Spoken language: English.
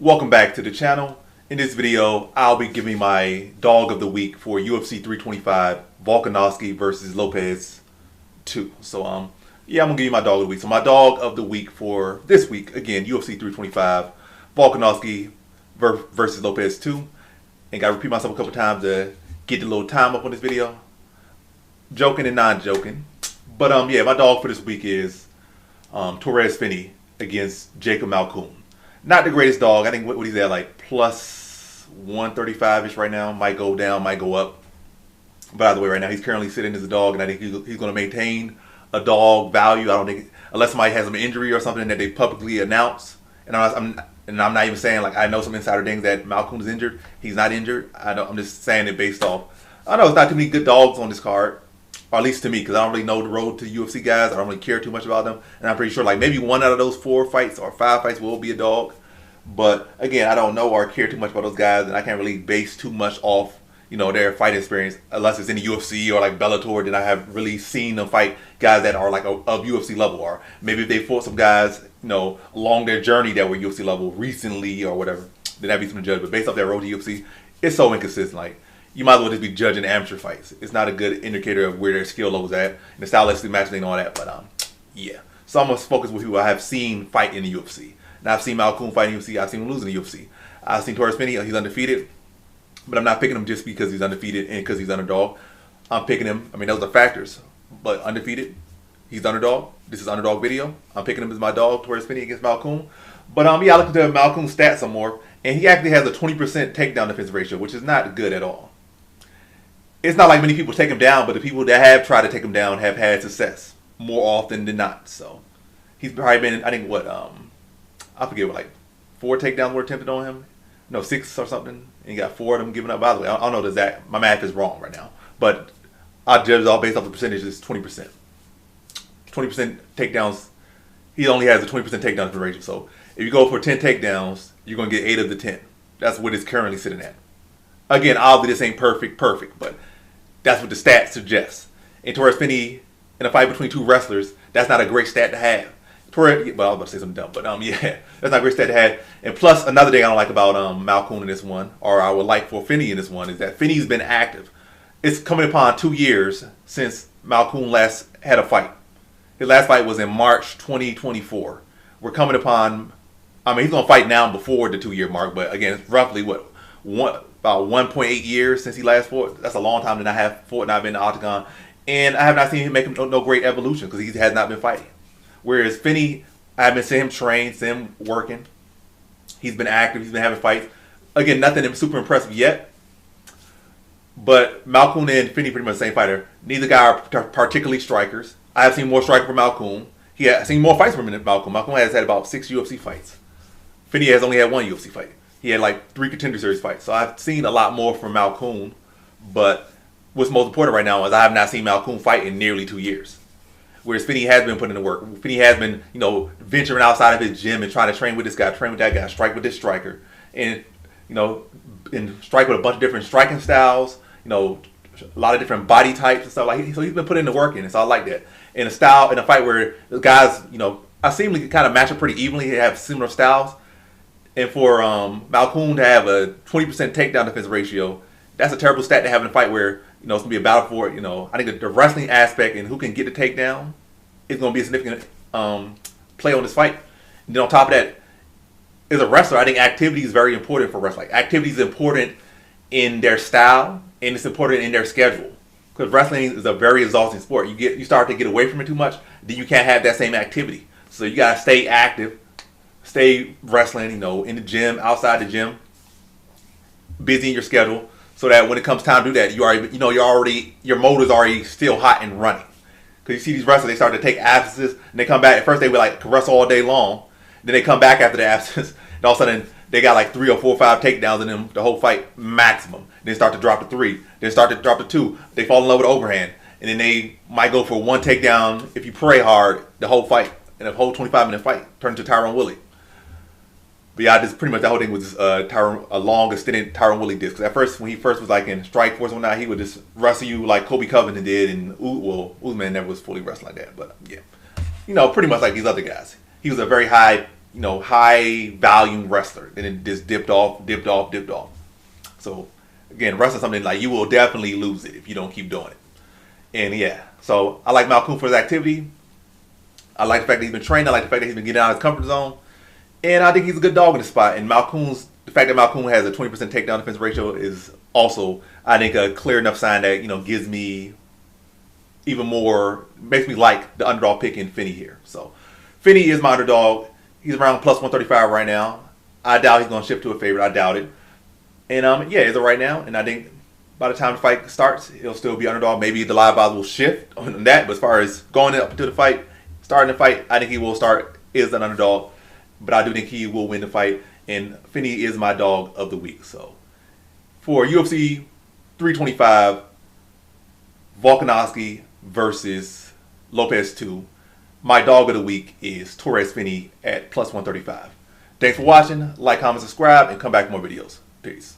Welcome back to the channel. In this video, I'll be giving my dog of the week for UFC 325, Volkanovski versus Lopes 2. So, yeah, I'm going to give you my dog of the week. So my dog of the week for this week, again, UFC 325, Volkanovski versus Lopes 2. And got to repeat myself a couple times to get the little time up on this video. Joking and non-joking. But, yeah, my dog for this week is Torres Finney against Jacob Malkoun. Not the greatest dog. I think what he's at, like plus 135-ish right now. Might go down, might go up. By the way, right now he's currently sitting as a dog, and I think he's going to maintain a dog value. I don't think, unless somebody has an injury or something that they publicly announce. And I'm not even saying, like, I know some insider things that Malkoun is injured. He's not injured. I'm just saying it based off. I know it's not too many good dogs on this card. Or at least to me, because I don't really know the road to UFC guys. I don't really care too much about them. And I'm pretty sure like maybe one out of those 4 fights or 5 fights will be a dog. But again, I don't know or care too much about those guys. And I can't really base too much off, their fight experience. Unless it's in the UFC or like Bellator, then I have really seen them fight guys that are like of UFC level. Or maybe if they fought some guys, along their journey that were UFC level recently or whatever. Then that'd be something to judge. But based off that road to UFC, it's so inconsistent. Like, you might as well just be judging amateur fights. It's not a good indicator of where their skill level's at, and the stylistic matching and all that. But yeah. So I'm gonna focus with people I have seen fight in the UFC. Now I've seen Malkoun fight in the UFC. I've seen him lose in the UFC. I've seen Torres Finney. He's undefeated, but I'm not picking him just because he's undefeated and because he's underdog. I'm picking him. I mean, those are factors. But undefeated, he's underdog. This is underdog video. I'm picking him as my dog, Torres Finney against Malkoun. But yeah, I looked at Malkoun's stats some more, and he actually has a 20% takedown defense ratio, which is not good at all. It's not like many people take him down, but the people that have tried to take him down have had success more often than not. So he's probably been, I think, I forget what, like 4 takedowns were attempted on him. No, 6 or something. And he got 4 of them given up. By the way, I don't know the exact, my math is wrong right now. But I judge it all based off the percentages, 20%. 20% takedowns, he only has a 20% takedown ratio. So if you go for 10 takedowns, you're going to get 8 of the 10. That's what it's currently sitting at. Again, obviously this ain't perfect, but that's what the stats suggest. And Torres Finney, in a fight between 2 wrestlers, that's not a great stat to have. Well, I was about to say something dumb, but yeah, that's not a great stat to have. And plus, another thing I don't like about Malkoun in this one, or I would like for Finney in this one, is that Finney's been active. It's coming upon 2 years since Malkoun last had a fight. His last fight was in March 2024. We're coming upon, he's going to fight now before the 2-year mark, but again, it's roughly about 1.8 years since he last fought. That's a long time that I have fought and I've been in the octagon. And I have not seen him make no great evolution because he has not been fighting. Whereas Finney, I have been seeing him train, seeing him working. He's been active. He's been having fights. Again, nothing super impressive yet. But Malkoun and Finney pretty much the same fighter. Neither guy are particularly strikers. I have seen more striking from Malkoun. I've seen more fights from Malkoun. Malkoun has had about 6 UFC fights. Finney has only had 1 UFC fight. He had like 3 Contender Series fights. So I've seen a lot more from Malkoun. But what's most important right now is I have not seen Malkoun fight in nearly 2 years. Whereas Finney has been putting in the work. Finney has been, venturing outside of his gym and trying to train with this guy, train with that guy, strike with this striker. And, and strike with a bunch of different striking styles, a lot of different body types and stuff. So he's been putting in the work in it. So I like that. In a fight where the guys, I seem to kind of match up pretty evenly. They have similar styles. And for Malkoun to have a 20% takedown defense ratio, that's a terrible stat to have in a fight where, it's going to be a battle for it. I think the wrestling aspect and who can get the takedown is going to be a significant play on this fight. And then on top of that, as a wrestler, I think activity is very important for wrestling. Activity is important in their style and it's important in their schedule. Because wrestling is a very exhausting sport. You start to get away from it too much, then you can't have that same activity. So you got to stay active. Stay wrestling, in the gym, outside the gym, busy in your schedule, so that when it comes time to do that, your motor's already still hot and running. Because you see these wrestlers, they start to take absences, and they come back. At first, they would like wrestle all day long, then they come back after the absence, and all of a sudden they got like 3 or 4 or 5 takedowns in them the whole fight maximum. Then start to drop to 3, then start to drop to 2. They fall in love with the overhand, and then they might go for 1 takedown if you pray hard the whole fight, and the whole 25-minute fight turn into Tyrone Woodley. But yeah, just pretty much that whole thing was just a long extended Tyrone Woodley disc. Because at first, when he first was like in Strike Force and whatnot, he would just wrestle you like Kobe Covington did, and Usman never was fully wrestling like that. But yeah, pretty much like these other guys. He was a very high high volume wrestler, and then just dipped off. So again, wrestling something like you will definitely lose it if you don't keep doing it. And yeah, so I like Malkoun for his activity. I like the fact that he's been trained. I like the fact that he's been getting out of his comfort zone. And I think he's a good dog in the spot. And the fact that Malkoun has a 20% takedown defense ratio is also, I think, a clear enough sign that, gives me even more, makes me like the underdog pick in Finney here. So Finney is my underdog. He's around plus 135 right now. I doubt he's going to shift to a favorite. I doubt it. And yeah, he's a right now. And I think by the time the fight starts, he'll still be underdog. Maybe the live odds will shift on that. But as far as going up to the fight, starting the fight, I think he will start is an underdog. But I do think he will win the fight. And Finney is my dog of the week. So for UFC 325, Volkanovski versus Lopes 2, my dog of the week is Torres Finney at plus 135. Thanks for watching. Like, comment, subscribe, and come back for more videos. Peace.